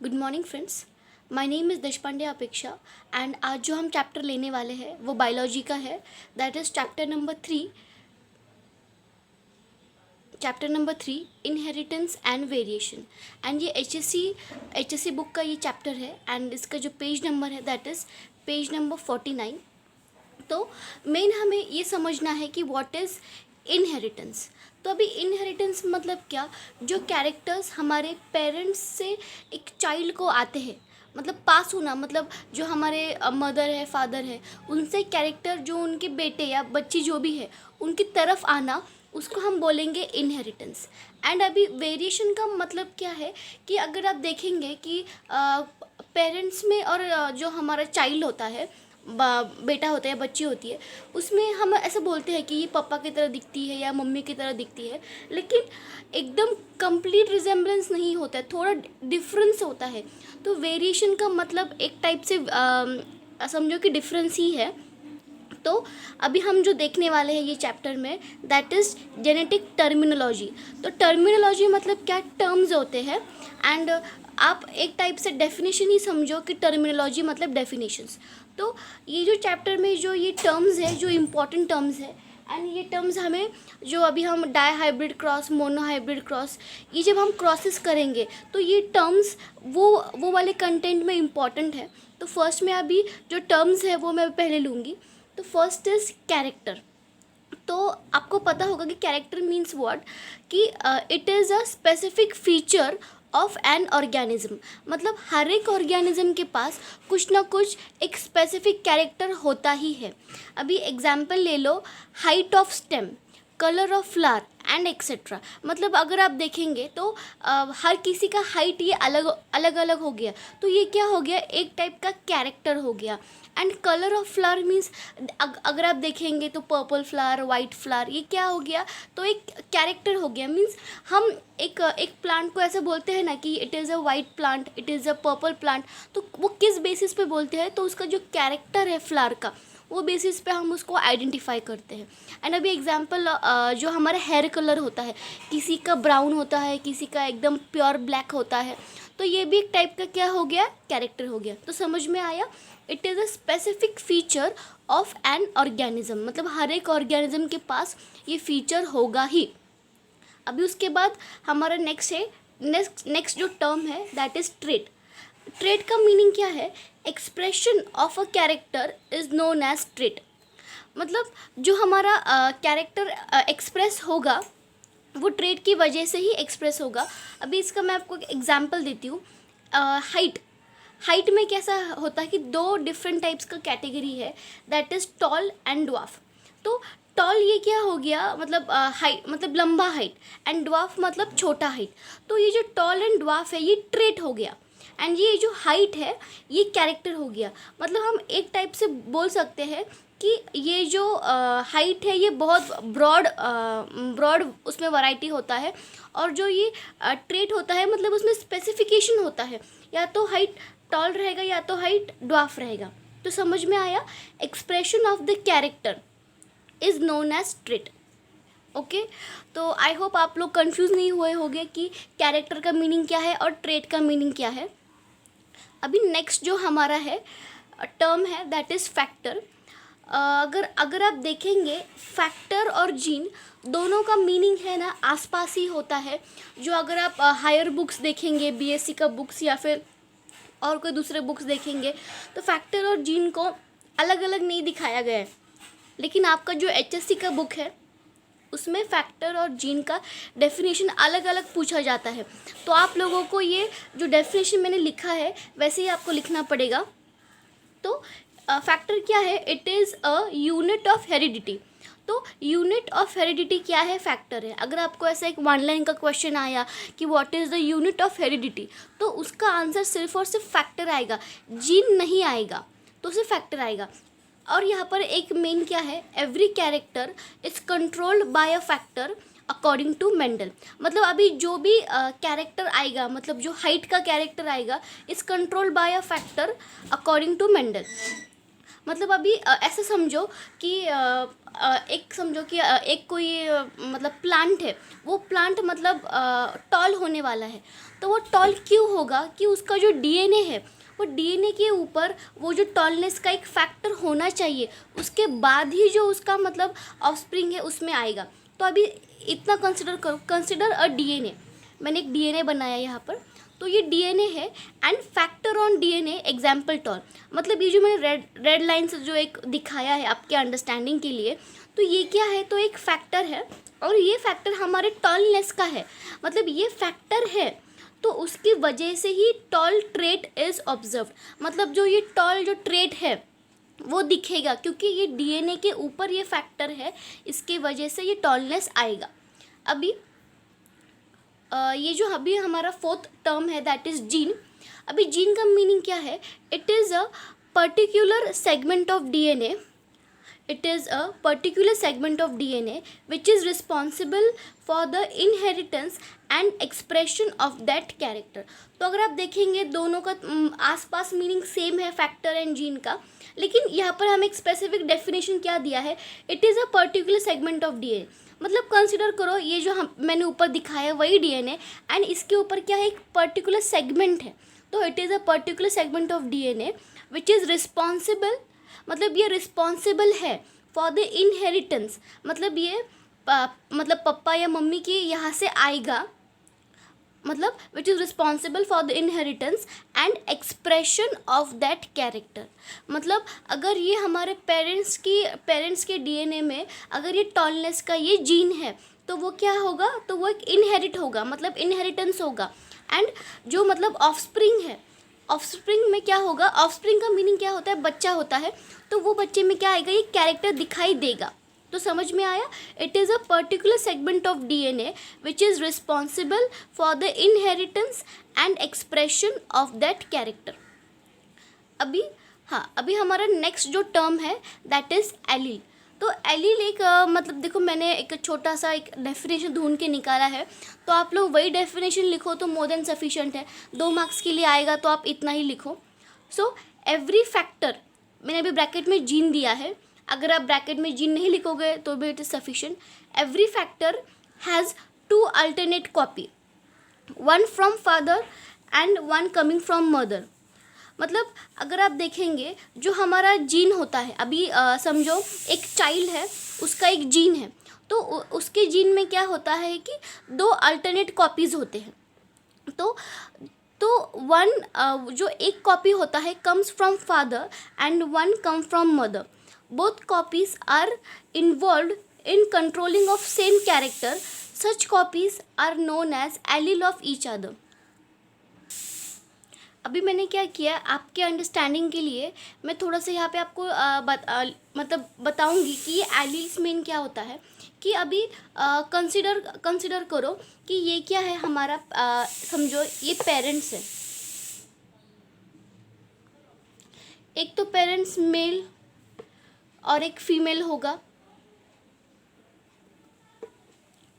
Good morning friends. My name is Deshpande अपेक्षा and आज जो हम चैप्टर लेने वाले हैं वो बायोलॉजी का है। That is chapter number 3 inheritance and variation. And ये एच एस सी बुक का ये चैप्टर है एंड इसका जो पेज नंबर है दैट इज़ पेज नंबर 49। तो मेन हमें ये समझना है कि व्हाट इज़ इनहेरिटेंस। तो अभी इनहेरिटेंस मतलब क्या, जो कैरेक्टर्स हमारे पेरेंट्स से एक चाइल्ड को आते हैं, मतलब पास होना, मतलब जो हमारे मदर है फादर है उनसे कैरेक्टर जो उनके बेटे या बच्ची जो भी है उनकी तरफ आना, उसको हम बोलेंगे इनहेरिटेंस। एंड अभी वेरिएशन का मतलब क्या है कि अगर आप देखेंगे कि पेरेंट्स में और जो हमारा चाइल्ड होता है, बेटा होता है या बच्ची होती है, उसमें हम ऐसा बोलते हैं कि ये पापा की तरह दिखती है या मम्मी की तरह दिखती है, लेकिन एकदम कंप्लीट रिजेम्बलेंस नहीं होता है, थोड़ा डिफरेंस होता है। तो वेरिएशन का मतलब एक टाइप से समझो कि डिफरेंस ही है। तो अभी हम जो देखने वाले हैं ये चैप्टर में दैट इज़ जेनेटिक टर्मिनोलॉजी। तो टर्मिनोलॉजी मतलब क्या, टर्म्स होते हैं एंड आप एक टाइप से डेफिनेशन ही समझो कि टर्मिनोलॉजी मतलब डेफिनेशंस। तो ये जो चैप्टर में जो ये टर्म्स है, जो इम्पोर्टेंट टर्म्स है, एंड ये टर्म्स हमें जो अभी हम dihybrid cross, monohybrid cross, ये जब हम क्रॉसेस करेंगे तो ये टर्म्स वो वाले कंटेंट में इम्पॉर्टेंट है। तो फर्स्ट में अभी जो टर्म्स है वो मैं पहले लूँगी। तो फर्स्ट इज़ कैरेक्टर। तो आपको पता होगा कि कैरेक्टर मीन्स व्हाट, कि it is a specific feature of an organism. मतलब हर एक ऑर्गेनिज्म के पास कुछ ना कुछ एक स्पेसिफिक कैरेक्टर होता ही है। अभी एग्जाम्पल ले लो, height of stem, colour of flower and etcetera. मतलब अगर आप देखेंगे तो हर किसी का हाइट ये अलग अलग अलग हो गया, तो ये क्या हो गया, एक टाइप का कैरेक्टर हो गया। And colour of flower means अगर आप देखेंगे तो पर्पल फ्लावर, वाइट फ्लावर, ये क्या हो गया, तो एक कैरेक्टर हो गया। मीन्स हम एक प्लांट को ऐसे बोलते हैं ना कि it is a white plant, it is a purple plant, तो वो किस बेसिस पे बोलते हैं, तो उसका जो कैरेक्टर है फ्लावर का, वो बेसिस पे हम उसको आइडेंटिफाई करते हैं। एंड अभी एग्जांपल जो हमारा हेयर कलर होता है, किसी का ब्राउन होता है, किसी का एकदम प्योर ब्लैक होता है, तो ये भी एक टाइप का क्या हो गया, कैरेक्टर हो गया। तो समझ में आया, it is a specific feature of an organism. मतलब हर एक ऑर्गेनिज्म के पास ये फीचर होगा ही। अभी उसके बाद हमारा नेक्स्ट जो टर्म है दैट इज़ ट्रेट। ट्रेट का मीनिंग क्या है, expression of a character is known as trait. मतलब जो हमारा कैरेक्टर एक्सप्रेस होगा वो ट्रेट की वजह से ही एक्सप्रेस होगा। अभी इसका मैं आपको एग्जांपल देती हूँ। हाइट, हाइट में कैसा होता है कि दो डिफरेंट टाइप्स का कैटेगरी है, that is tall and dwarf. तो टॉल ये क्या हो गया, मतलब हाइट मतलब लंबा हाइट, एंड ड्वार्फ मतलब छोटा हाइट। तो ये जो टॉल एंड ड्वार्फ है ये ट्रेट हो गया, एंड ये जो हाइट है ये कैरेक्टर हो गया। मतलब हम एक टाइप से बोल सकते हैं कि ये जो हाइट है ये बहुत ब्रॉड उसमें वैरायटी होता है, और जो ये ट्रेट होता है मतलब उसमें स्पेसिफिकेशन होता है, या तो हाइट टॉल रहेगा या तो हाइट ड्वार्फ रहेगा। तो समझ में आया, expression of the character is known as trait. Okay, तो आई होप आप लोग कंफ्यूज नहीं हुए होंगे कि कैरेक्टर का मीनिंग क्या है और ट्रेट का मीनिंग क्या है। अभी नेक्स्ट जो हमारा है टर्म है दैट इज़ फैक्टर। अगर आप देखेंगे फैक्टर और जीन दोनों का मीनिंग है ना आसपास ही होता है। जो अगर आप हायर बुक्स देखेंगे, बीएससी का बुक्स या फिर और कोई दूसरे बुक्स देखेंगे, तो फैक्टर और जीन को अलग अलग नहीं दिखाया गया है, लेकिन आपका जो एचएससी का बुक है उसमें फैक्टर और जीन का डेफिनेशन अलग अलग पूछा जाता है। तो आप लोगों को ये जो डेफिनेशन मैंने लिखा है वैसे ही आपको लिखना पड़ेगा। तो फैक्टर क्या है, it is a unit of heredity. तो यूनिट ऑफ हेरिडिटी क्या है, फैक्टर है। अगर आपको ऐसा एक वन लाइन का क्वेश्चन आया कि what is the unit of heredity, तो उसका आंसर सिर्फ और सिर्फ फैक्टर आएगा, जीन नहीं आएगा, तो सिर्फ फैक्टर आएगा। और यहाँ पर एक मेन क्या है, every character is controlled by a factor according to Mendel. मतलब अभी जो भी कैरेक्टर आएगा, मतलब जो हाइट का कैरेक्टर आएगा, is controlled by a factor according to Mendel. मतलब अभी ऐसे समझो कि एक कोई मतलब प्लांट है, वो प्लांट मतलब टॉल होने वाला है। तो वो टॉल क्यों होगा कि उसका जो डीएनए है, वो डीएनए के ऊपर वो जो टॉलनेस का एक फैक्टर होना चाहिए, उसके बाद ही जो उसका मतलब ऑफस्प्रिंग है उसमें आएगा। तो अभी इतना कंसिडर करो, कंसिडर अ डीएनए। मैंने एक डीएनए बनाया यहाँ पर, तो ये डीएनए है and factor on DNA example tall. मतलब ये जो मैंने रेड लाइन से जो एक दिखाया है आपके अंडरस्टैंडिंग के लिए, तो ये क्या है, तो एक फैक्टर है और ये फैक्टर हमारे टॉलनेस का है। मतलब ये फैक्टर है तो उसकी वजह से ही टॉल ट्रेट इज ऑब्जर्व्ड। मतलब जो ये टॉल जो ट्रेट है वो दिखेगा, क्योंकि ये डीएनए के ऊपर ये फैक्टर है, इसके वजह से ये टॉलनेस आएगा। अभी ये जो अभी हमारा फोर्थ टर्म है दैट इज़ जीन। अभी जीन का मीनिंग क्या है? It is a particular segment of DNA, it is a particular segment of DNA which is responsible for the inheritance and expression of that character। तो अगर आप देखेंगे दोनों का आसपास मीनिंग सेम है, फैक्टर एंड जीन का, लेकिन यहाँ पर हमें एक स्पेसिफिक डेफिनेशन क्या दिया है, it is a particular segment of DNA. मतलब कंसिडर करो ये जो मैंने ऊपर दिखाया वही डीएनए एंड इसके ऊपर क्या है, एक पर्टिकुलर सेगमेंट है। तो it is a particular segment of DNA which is responsible, मतलब ये रिस्पॉन्सिबल है फॉर द इनहेरिटेंस। मतलब ये मतलब पप्पा या मम्मी की यहाँ से आएगा, मतलब which is responsible for the inheritance and expression of that character. मतलब अगर ये हमारे पेरेंट्स के डीएनए में अगर ये टॉलनेस का ये जीन है, तो वो क्या होगा, तो वो एक इनहेरिट होगा, मतलब इनहेरिटेंस होगा। एंड जो मतलब ऑफस्प्रिंग है, ऑफस्प्रिंग में क्या होगा, ऑफस्प्रिंग का मीनिंग क्या होता है, बच्चा होता है। तो वो बच्चे में क्या आएगा, ये कैरेक्टर दिखाई देगा। तो समझ में आया? It is a particular segment of DNA which is responsible for the inheritance and expression of that character. अभी हमारा नेक्स्ट जो टर्म है दैट इज़ एलील। तो एलील एक मतलब देखो मैंने एक छोटा सा एक डेफिनेशन ढूंढ के निकाला है, तो आप लोग वही डेफिनेशन लिखो तो मोर देन सफिशेंट है। 2 मार्क्स के लिए आएगा तो आप इतना ही लिखो। सो एवरी फैक्टर, मैंने अभी ब्रैकेट में जीन दिया है, अगर आप ब्रैकेट में जीन नहीं लिखोगे तो भी it is sufficient. Every factor has 2 alternate copy, 1 from father and 1 coming from mother. मतलब अगर आप देखेंगे जो हमारा जीन होता है, अभी समझो एक चाइल्ड है, उसका एक जीन है, तो उसके जीन में क्या होता है कि 2 अल्टरनेट कॉपीज़ होते हैं। तो 1 जो एक कॉपी होता है comes from father and 1 come from mother. Both copies are involve in controlling of same character, such copies are known as allele of each other. अभी मैंने क्या किया, आपके अंडरस्टैंडिंग के लिए मैं थोड़ा सा यहाँ पे आपको मतलब बताऊंगी कि ये एलील्स मेन क्या होता है। कि अभी कंसिडर करो कि ये क्या है हमारा, समझो ये पेरेंट्स है, एक तो पेरेंट्स मेल और एक फीमेल होगा।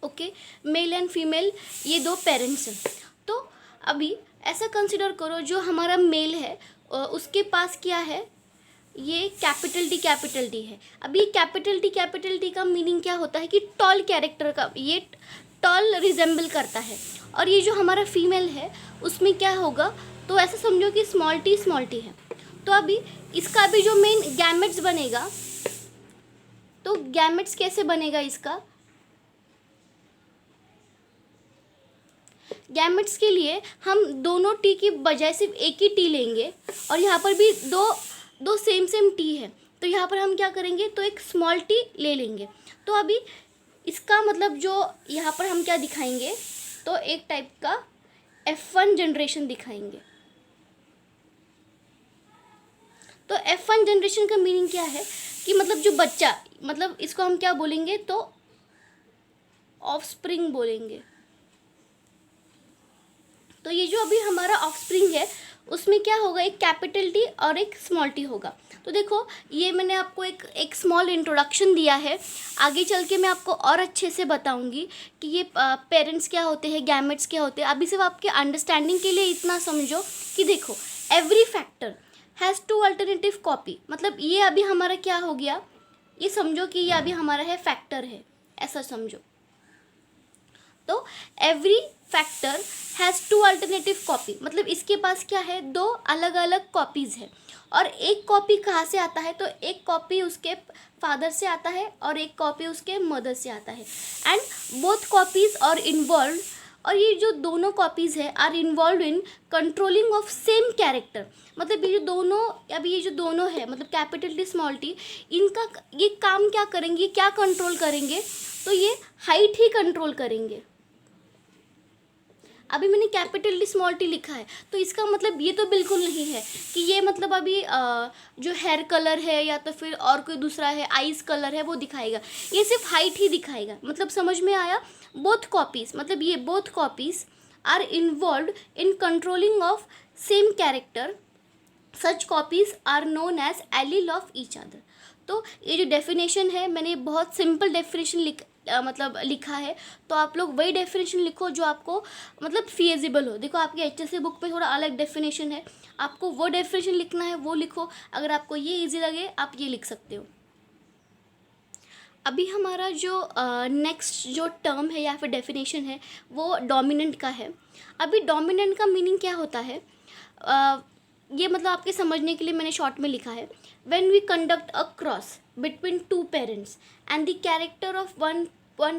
ओके, मेल एंड फीमेल ये 2 पेरेंट्स हैं। तो अभी ऐसा कंसिडर करो जो हमारा मेल है उसके पास क्या है, ये कैपिटल टी है। अभी कैपिटल टी का मीनिंग क्या होता है कि टॉल कैरेक्टर का, ये टॉल रिजेंबल करता है। और ये जो हमारा फीमेल है उसमें क्या होगा, तो ऐसा समझो कि स्मॉल टी है। तो अभी इसका भी जो मेन गैमेट्स बनेगा, तो गैमेट्स कैसे बनेगा इसका, गैमेट्स के लिए हम दोनों टी की बजाय सिर्फ एक ही टी लेंगे, और यहाँ पर भी दो सेम टी है, तो यहाँ पर हम क्या करेंगे, तो एक स्मॉल टी ले लेंगे। तो अभी इसका मतलब जो यहाँ पर हम क्या दिखाएंगे, तो एक टाइप का F1 जनरेशन दिखाएंगे। तो F1 जनरेशन का मीनिंग क्या है कि मतलब जो बच्चा, मतलब इसको हम क्या बोलेंगे, तो ऑफस्प्रिंग बोलेंगे। तो ये जो अभी हमारा ऑफस्प्रिंग है उसमें क्या होगा, एक कैपिटल टी और एक स्मॉल टी होगा। तो देखो ये मैंने आपको एक स्मॉल इंट्रोडक्शन दिया है, आगे चल के मैं आपको और अच्छे से बताऊंगी कि ये पेरेंट्स क्या होते हैं, गैमेट्स क्या होते हैं। अभी सिर्फ आपके अंडरस्टैंडिंग के लिए इतना समझो कि देखो every factor has two alternative copy, मतलब ये अभी हमारा क्या हो गया, ये समझो कि ये अभी हमारा है फैक्टर है, ऐसा समझो। तो every factor has two alternative copy, मतलब इसके पास क्या है, दो अलग अलग कॉपीज़ है। और एक कॉपी कहाँ से आता है, तो एक कॉपी उसके फादर से आता है और एक कॉपी उसके मदर से आता है। And both copies are involve, और ये जो दोनों कॉपीज़ है are involve in controlling of same character, मतलब ये जो दोनों, अभी ये जो दोनों है मतलब कैपिटल टी स्मॉल टी, इनका ये काम क्या करेंगे, क्या कंट्रोल करेंगे, तो ये हाइट ही कंट्रोल करेंगे। अभी मैंने कैपिटल टी स्मॉल टी लिखा है, तो इसका मतलब ये तो बिल्कुल नहीं है कि ये मतलब अभी जो हेयर कलर है या तो फिर और कोई दूसरा है, आइज़ कलर है, वो दिखाएगा, ये सिर्फ हाइट ही दिखाएगा। मतलब समझ में आया, बोथ कॉपीज़, मतलब ये both copies are involve in controlling of same character, such copies are known as allele of each other. तो ये जो डेफिनेशन है, मैंने बहुत सिंपल डेफिनेशन मतलब लिखा है, तो आप लोग वही डेफिनेशन लिखो जो आपको मतलब फिजिबल हो। देखो आपकी HSC बुक पे थोड़ा अलग डेफिनेशन है, आपको वो डेफिनेशन लिखना है वो लिखो, अगर आपको ये इजी लगे आप ये लिख सकते हो। अभी हमारा जो नेक्स्ट जो टर्म है या फिर डेफिनेशन है वो डोमिनेंट का है। अभी डोमिनेंट का मीनिंग क्या होता है, ये मतलब आपके समझने के लिए मैंने शॉर्ट में लिखा है, when we conduct a cross between two parents and the character of one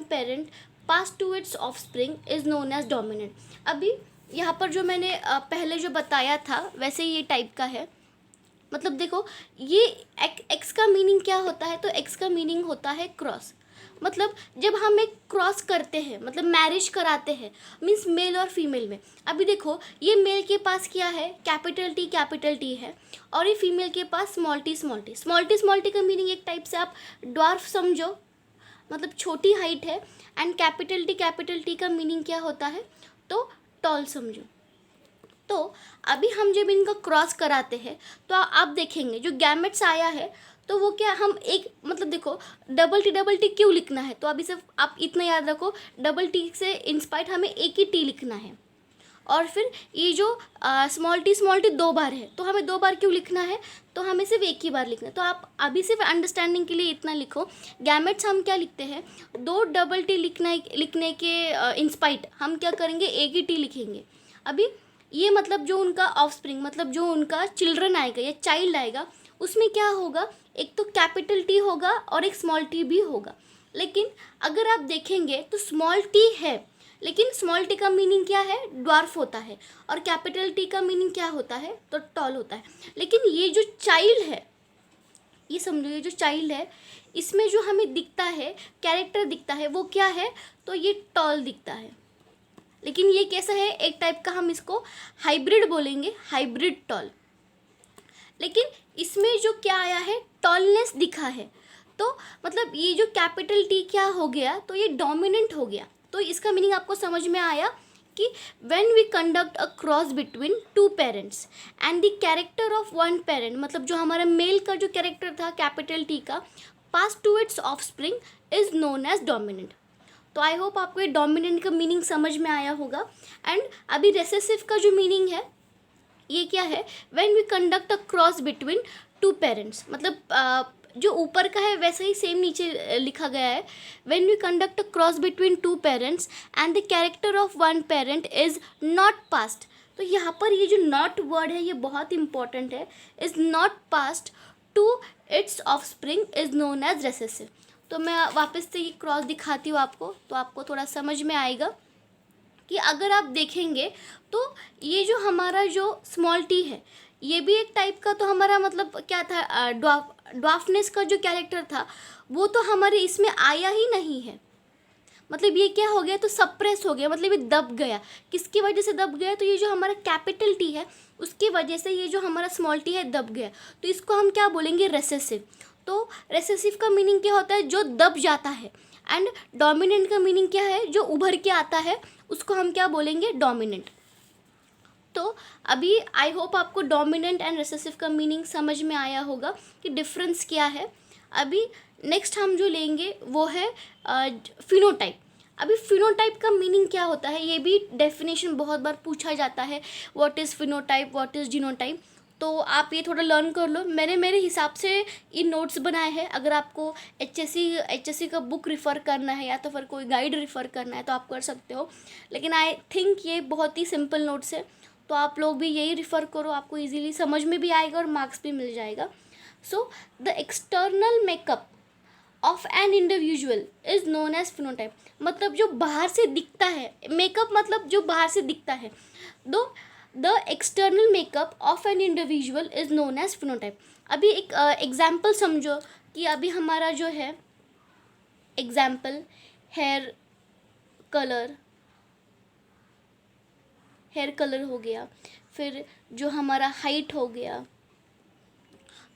parent pass to its offspring is known as dominant. अभी यहाँ पर जो मैंने पहले जो बताया था वैसे ये टाइप का है। मतलब देखो ये एक्स का मीनिंग क्या होता है, तो एक्स का मीनिंग होता है क्रॉस। मतलब जब हम एक क्रॉस करते हैं मतलब मैरिज कराते हैं, मीन्स मेल और फीमेल में। अभी देखो ये मेल के पास क्या है, कैपिटल टी है, और ये फीमेल के पास स्मॉल टी स्मॉल टी का मीनिंग एक टाइप से आप ड्वार्फ समझो, मतलब छोटी हाइट है। एंड कैपिटल टी का मीनिंग क्या होता है, तो टॉल समझो। तो अभी हम जब इनका क्रॉस कराते हैं तो आप देखेंगे जो गैमेट्स आया है, तो वो क्या, हम एक मतलब देखो डबल टी क्यों लिखना है, तो अभी सिर्फ आप इतना याद रखो, डबल टी से इंस्पायर्ड हमें एक ही टी लिखना है। और फिर ये जो स्मॉल टी दो बार है, तो हमें दो बार क्यों लिखना है, तो हमें सिर्फ एक ही बार लिखना है। तो आप अभी सिर्फ अंडरस्टैंडिंग के लिए इतना लिखो, गैमेट्स हम क्या लिखते हैं, दो डबल टी लिखने के इंस्पाइट हम क्या करेंगे, एक ही टी लिखेंगे। अभी ये मतलब जो उनका ऑफस्प्रिंग मतलब जो उनका चिल्ड्रन आएगा या चाइल्ड आएगा, उसमें क्या होगा, एक तो कैपिटल टी होगा और एक स्मॉल टी भी होगा। लेकिन अगर आप देखेंगे तो स्मॉल टी है, लेकिन स्मॉल टी का मीनिंग क्या है, ड्वार्फ होता है, और कैपिटल टी का मीनिंग क्या होता है, तो टॉल होता है। लेकिन ये जो चाइल्ड है, ये समझो ये जो चाइल्ड है, इसमें जो हमें दिखता है कैरेक्टर दिखता है वो क्या है, तो ये टॉल दिखता है। लेकिन ये कैसा है, एक टाइप का हम इसको हाइब्रिड बोलेंगे, हाइब्रिड टॉल। लेकिन इसमें जो क्या आया है, टॉलनेस दिखा है, तो मतलब ये जो कैपिटल टी क्या हो गया, तो ये डोमिनेंट हो गया। तो इसका मीनिंग आपको समझ में आया कि when we conduct a cross between two parents and the character of one parent, मतलब जो हमारा मेल का जो कैरेक्टर था कैपिटल टी का, pass to its offspring is known as dominant. तो आई होप आपको ये डोमिनेंट का मीनिंग समझ में आया होगा। एंड अभी रेसेसिव का जो मीनिंग है ये क्या है, when we conduct a cross between two parents, मतलब जो ऊपर का है वैसे ही सेम नीचे लिखा गया है, when we conduct a cross between two parents and the character of one parent is not passed. तो यहाँ पर ये जो नॉट वर्ड है ये बहुत इंपॉर्टेंट है, is not passed to its offspring is known as recessive. तो मैं वापस से ये क्रॉस दिखाती हूँ आपको, तो आपको थोड़ा समझ में आएगा कि अगर आप देखेंगे तो ये जो हमारा जो स्मॉल टी है ये भी एक टाइप का, तो हमारा मतलब क्या था, ड्वार्फनेस का जो कैरेक्टर था वो तो हमारे इसमें आया ही नहीं है। मतलब ये क्या हो गया, तो सप्रेस हो गया, मतलब ये दब गया। किसकी वजह से दब गया, तो ये जो हमारा कैपिटल टी है उसकी वजह से ये जो हमारा स्मॉल टी है दब गया। तो इसको हम क्या बोलेंगे, रेसेसिव। तो रेसेसिव का मीनिंग क्या होता है, जो दब जाता है। एंड डोमिनेंट का मीनिंग क्या है, जो उभर के आता है, उसको हम क्या बोलेंगे, डोमिनेंट। तो अभी आई होप आपको डोमिनेंट एंड रेसेसिव का मीनिंग समझ में आया होगा कि डिफरेंस क्या है। अभी नेक्स्ट हम जो लेंगे वो है फिनोटाइप। अभी फिनोटाइप का मीनिंग क्या होता है, ये भी डेफिनेशन बहुत बार पूछा जाता है, what is phenotype, what is genotype. तो आप ये थोड़ा लर्न कर लो। मैंने मेरे हिसाब से ये नोट्स बनाए हैं। अगर आपको एचएससी का बुक रिफ़र करना है या तो फिर कोई गाइड रिफ़र करना है तो आप कर सकते हो, लेकिन आई थिंक ये बहुत ही सिंपल नोट्स है, तो आप लोग भी यही रिफ़र करो, आपको इजीली समझ में भी आएगा और मार्क्स भी मिल जाएगा। So the external makeup of an individual is known as phenotype. मतलब जो बाहर से दिखता है, मेकअप मतलब जो बाहर से दिखता है, दो the external makeup of an individual is known as phenotype. अभी एक एग्जाम्पल समझो कि अभी हमारा जो है एग्जाम्पल हेयर कलर हो गया, फिर जो हमारा हाइट हो गया,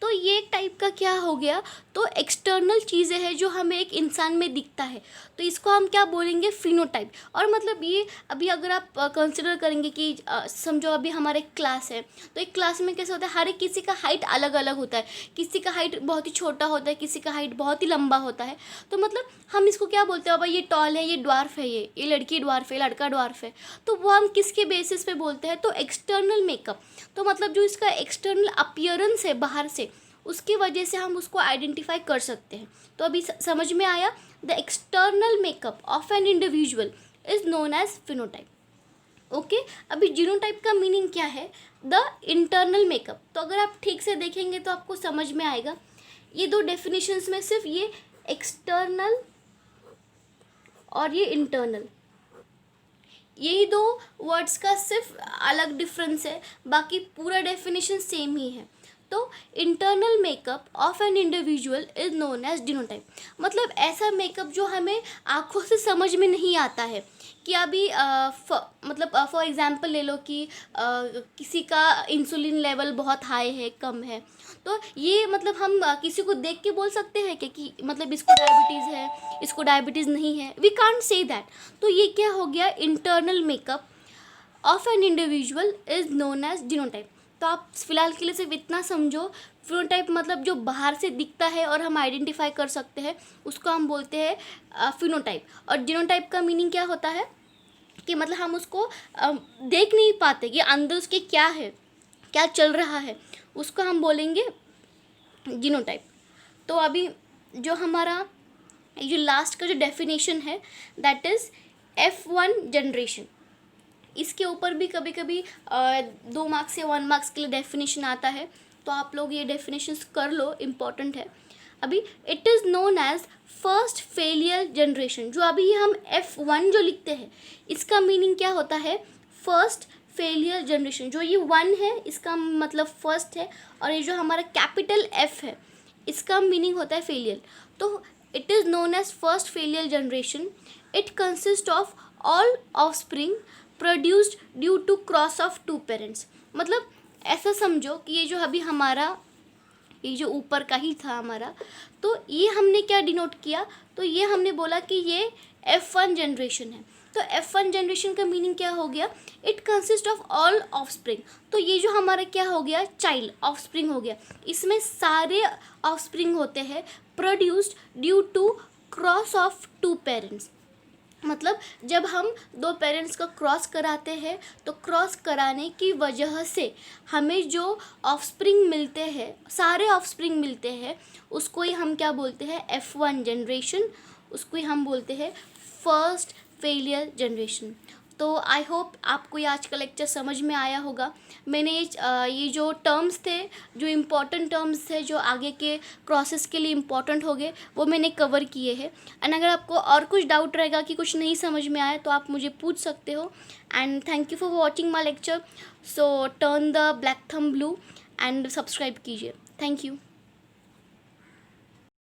तो ये एक टाइप का क्या हो गया, तो एक्सटर्नल चीज़ें हैं जो हमें एक इंसान में दिखता है, तो इसको हम क्या बोलेंगे, फिनोटाइप। और मतलब ये अभी अगर आप कंसिडर करेंगे कि समझो अभी हमारे क्लास है, तो एक क्लास में कैसे होता है, हर एक किसी का हाइट अलग अलग होता है, किसी का हाइट बहुत ही छोटा होता है, किसी का हाइट बहुत ही लंबा होता है, तो मतलब हम इसको क्या बोलते हैं, भाई ये टॉल है, ये ड्वार्फ है, ये लड़की ड्वार्फ है, लड़का ड्वार्फ है, तो वो हम किसके बेसिस पे बोलते हैं, तो एक्सटर्नल मेकअप। तो मतलब जो इसका एक्सटर्नल अपीयरेंस है बाहर से, उसकी वजह से हम उसको आइडेंटिफाई कर सकते हैं। तो अभी समझ में आया, the external makeup of an individual is known as phenotype. Okay, अभी जीनोटाइप का मीनिंग क्या है, द इंटरनल मेकअप। तो अगर आप ठीक से देखेंगे तो आपको समझ में आएगा, ये दो डेफिनेशंस में सिर्फ ये एक्सटर्नल और ये इंटरनल, यही दो वर्ड्स का सिर्फ अलग डिफरेंस है, बाकी पूरा डेफिनेशन सेम ही है। तो internal makeup of an individual is known as genotype. मतलब ऐसा मेकअप जो हमें आँखों से समझ में नहीं आता है, कि अभी मतलब फॉर एग्जांपल ले लो कि किसी का इंसुलिन लेवल बहुत हाई है, कम है, तो ये मतलब हम किसी को देख के बोल सकते हैं कि मतलब इसको डायबिटीज़ है, इसको डायबिटीज़ नहीं है, वी कांट से दैट। तो ये क्या हो गया, internal makeup of an individual is known as genotype. तो आप फिलहाल के लिए सिर्फ इतना समझो, फिनोटाइप मतलब जो बाहर से दिखता है और हम आइडेंटिफाई कर सकते हैं, उसको हम बोलते हैं फिनोटाइप। और जीनोटाइप का मीनिंग क्या होता है कि मतलब हम उसको देख नहीं पाते कि अंदर उसके क्या है, क्या चल रहा है, उसको हम बोलेंगे जीनोटाइप। तो अभी जो हमारा ये जो लास्ट का जो डेफिनेशन है, दैट इज़ F1 जनरेशन। इसके ऊपर भी कभी कभी 2 मार्क्स या 1 मार्क्स के लिए डेफिनेशन आता है, तो आप लोग ये डेफिनेशंस कर लो, इम्पॉर्टेंट है। अभी it is known as first filial generation. जो अभी हम F1 जो लिखते हैं, इसका मीनिंग क्या होता है, फर्स्ट फेलियर जनरेशन। जो ये 1 है इसका मतलब फर्स्ट है, और ये जो हमारा कैपिटल F है इसका मीनिंग होता है फेलियर। तो it is known as first filial generation. It consist of all offspring produced due to cross of 2 parents. मतलब ऐसा समझो कि ये जो अभी हमारा ये जो ऊपर का ही था हमारा, तो ये हमने क्या डिनोट किया, तो ये हमने बोला कि ये F1 जनरेशन है। तो F1 जनरेशन का मीनिंग क्या हो गया, it consist of all offspring. तो ये जो हमारा क्या हो गया, चाइल्ड ऑफस्प्रिंग हो गया, इसमें सारे ऑफस्प्रिंग होते हैं produced due to cross of 2 parents. मतलब जब हम 2 पेरेंट्स का क्रॉस कराते हैं, तो क्रॉस कराने की वजह से हमें जो ऑफस्प्रिंग मिलते हैं, सारे ऑफस्प्रिंग मिलते हैं, उसको ही हम क्या बोलते हैं, F1 जनरेशन। उसको ही हम बोलते हैं फर्स्ट फेलियर जनरेशन। तो आई होप आपको ये आज का लेक्चर समझ में आया होगा। मैंने ये जो टर्म्स थे, जो इम्पोर्टेंट टर्म्स थे, जो आगे के क्रॉसेस के लिए इम्पोर्टेंट हो गए, वो मैंने कवर किए हैं। एंड अगर आपको और कुछ डाउट रहेगा कि कुछ नहीं समझ में आया, तो आप मुझे पूछ सकते हो। And thank you for watching my lecture. So turn the black thumb blue and subscribe कीजिए। Thank you.